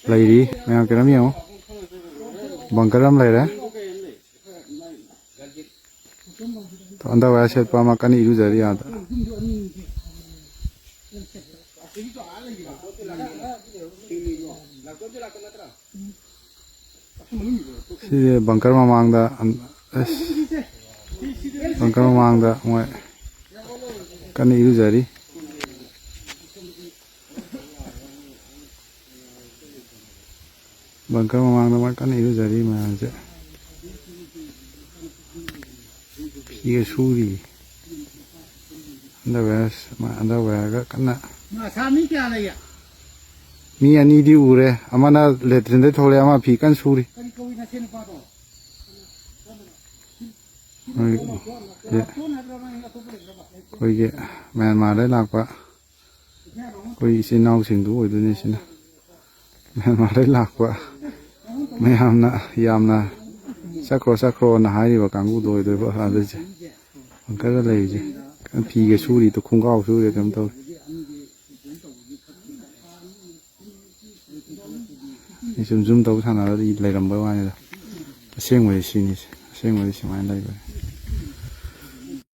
Lady, मैं क्या rummy हूँ बंकरम ले रहे तो अंदर वैसे पामा कनी यूज़ है याद सीधे बंकर में मांगदा बंकर में मांगदा मैं कनी यूज़ है बंकर में मांगदा मैं कनी यूज़ है मैं आज ये सूरी अंदर वैसे कन्ना सामी क्या ले या मी अनी दी उरे अमना लेट्रिन दे थोड़े अमा फीकन सूरी कोई के म्यांमार दे लाकपा कोई इसी नाव सिंधु ओइदुने सिना Myanmar they Lakpa यामना sakro na hairiba kanggu doidoiba adase bangkara leije kan phige suri to khungau suri kam to ni zum to sana da leiramba wani da asengwe sini asengwe simai laiba